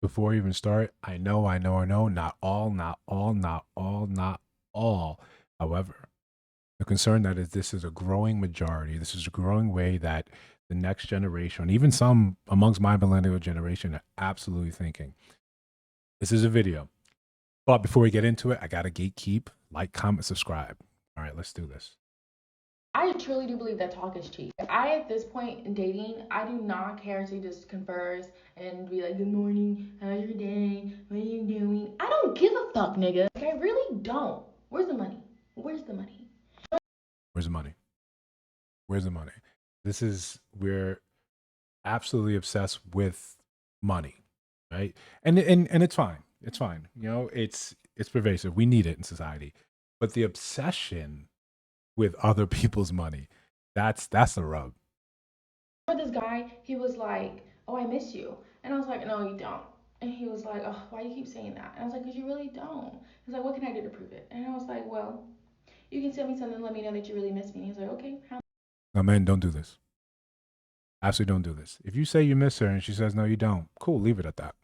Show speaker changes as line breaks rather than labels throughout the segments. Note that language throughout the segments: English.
before you even start, I know, not all, not all, not all, not all. However, the concern that is this is a growing majority. This is a growing way that the next generation, even some amongst my millennial generation, are absolutely thinking. This is a video. But before we get into it, I gotta gatekeep, like, comment, subscribe. All right, let's do this.
I truly do believe that talk is cheap. I, at this point in dating, I do not care to just converse and be like, good morning, how's your day, what are you doing? I don't give a fuck, nigga. Like, I really don't. Where's the money? Where's the money?
Where's the money? Where's the money? This is we're absolutely obsessed with money, right? And it's fine. It's fine. You know, it's pervasive. We need it in society. But the obsession with other people's money, that's the rub.
For this guy, he was like, oh, I miss you. And I was like, no, you don't. And he was like, oh, why do you keep saying that? And I was like, because you really don't. He's like, what can I do to prove it? And I was like, well, you can send me something to let me know that you really miss me. And he's like, okay, how?
No, man, don't do this. Absolutely don't do this. If you say you miss her and she says no, you don't, cool, leave it at that.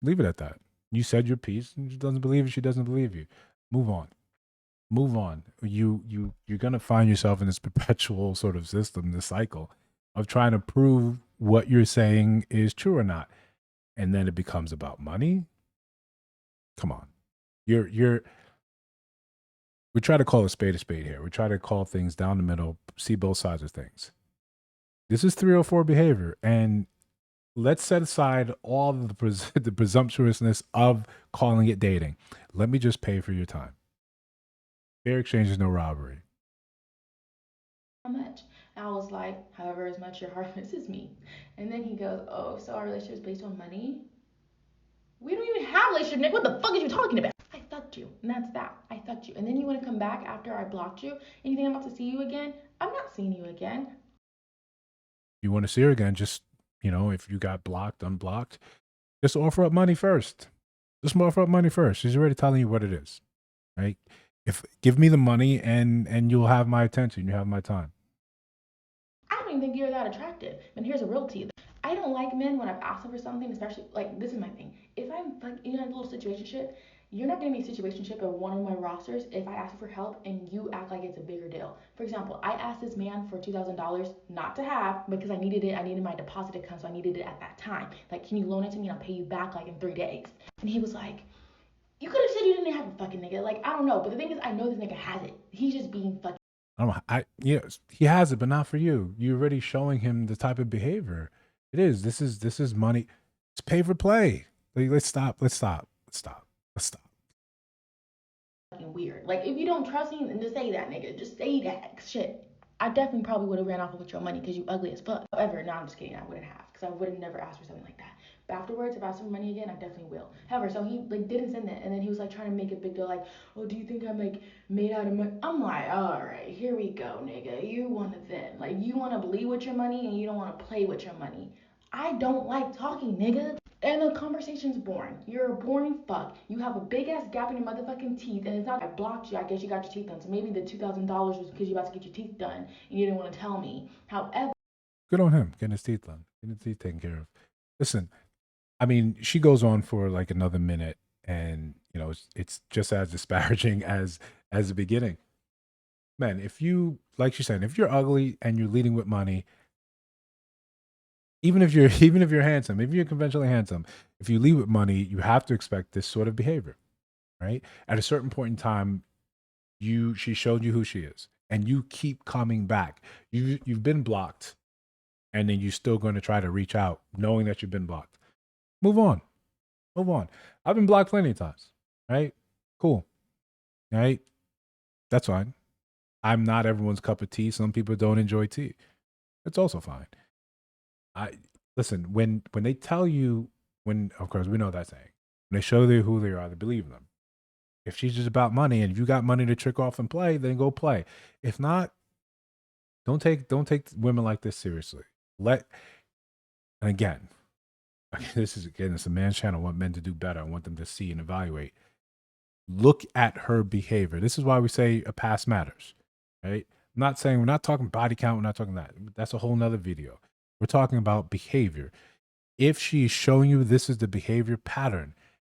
Leave it at that. You said your piece, and she doesn't believe you, she doesn't believe you. Move on. Move on. You're gonna find yourself in this perpetual sort of system, this cycle of trying to prove what you're saying is true or not. And then it becomes about money. Come on. You're we try to call a spade here. We try to call things down the middle, see both sides of things. This is 304 behavior. And let's set aside all of the presumptuousness of calling it dating. Let me just pay for your time. Fair exchange is no robbery.
How much? And I was like, however, as much your heart misses me. And then he goes, oh, so our relationship is based on money? We don't even have a relationship, Nick. What the fuck are you talking about? I fucked you, and that's that. I fucked you. And then you want to come back after I blocked you, and you think I'm about to see you again? I'm not seeing you again.
You want to see her again, just, if you got blocked, unblocked, just offer up money first. Just offer up money first. She's already telling you what it is, right? If give me the money and you'll have my attention, you have my time.
I don't even think you're that attractive. And here's a real tea. I don't like men when I've asked them for something, especially like this is my thing. If I'm like in a little situationship, you're not gonna be a situationship of one of my rosters if I ask you for help and you act like it's a bigger deal. For example, I asked this man for $2,000 not to have because I needed it. I needed my deposit to come, so I needed it at that time. Like, can you loan it to me and I'll pay you back like in 3 days? And he was like, you could have said you didn't have a fucking nigga. Like, I don't know. But the thing is, I know this nigga has it. He's just being fucking.
I don't know. Yes, he has it, but not for you. You're already showing him the type of behavior. It is. This is money. It's pay for play. Like, let's stop. Let's stop. Let's stop. Let's stop.
Fucking weird. Like, if you don't trust me, then just say that, nigga. Just say that. Shit. I definitely probably would have ran off with your money because you ugly as fuck. However, no, I'm just kidding. I wouldn't have because I would have never asked for something like that. But afterwards, if I asked for money again, I definitely will. However, so he like didn't send it, and then he was like trying to make a big deal, like, oh, do you think I'm like made out of money? I'm like, all right, here we go, nigga. You want to then like you want to believe with your money, and you don't want to play with your money. I don't like talking, nigga. And the conversation's boring. You're a boring fuck. You have a big ass gap in your motherfucking teeth, and it's not I blocked you. I guess you got your teeth done. So maybe the $2,000 was because you about to get your teeth done and you didn't want to tell me. However,
Good on him. Getting his teeth done. Getting his teeth taken care of. Listen, I mean, she goes on for like another minute, and it's just as disparaging as the beginning. Man, if you like she said, if you're ugly and you're leading with money, even if you're even if you're handsome, if you're conventionally handsome, if you lead with money, you have to expect this sort of behavior, right? At a certain point in time, she showed you who she is, and you keep coming back. You've been blocked, and then you're still going to try to reach out, knowing that you've been blocked. Move on, move on. I've been blocked plenty of times, right? Cool, right? That's fine. I'm not everyone's cup of tea. Some people don't enjoy tea. It's also fine. I listen when they tell you when of course we know that saying. When they show you who they are, they believe them. If she's just about money and if you got money to trick off and play, then go play. If not, don't take women like this seriously. Let and again, it's a man's channel. I want men to do better. I want them to see and evaluate. Look at her behavior. This is why we say a past matters, right? I'm not saying we're not talking body count. We're not talking that. That's a whole nother video. We're talking about behavior. If she's showing you this is the behavior pattern,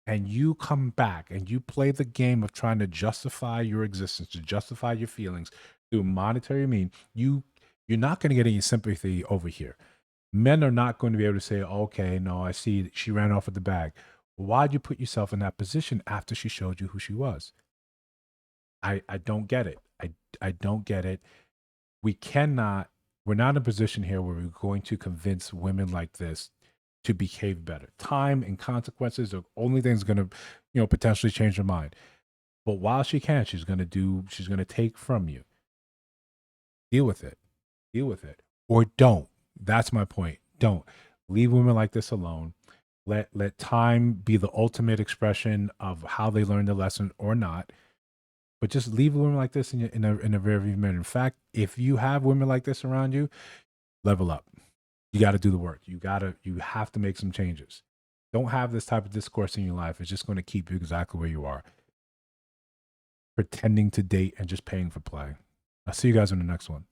and you come back and you play the game of trying to justify your existence, to justify your feelings through monetary mean, you're not going to get any sympathy over here. Men are not going to be able to say, okay, no, I see she ran off with the bag. Why'd you put yourself in that position after she showed you who she was? I don't get it. I don't get it. We cannot, we're not in a position here where we're going to convince women like this to behave better. Time and consequences are only things going to, potentially change her mind. But while she can, she's going to take from you. Deal with it. Deal with it. Or don't. That's my point. Don't. Leave women like this alone. Let time be the ultimate expression of how they learn the lesson or not. But just leave women like this in a very minute. In fact, if you have women like this around you, level up. You got to do the work. You have to make some changes. Don't have this type of discourse in your life. It's just going to keep you exactly where you are, pretending to date and just paying for play. I'll see you guys in the next one.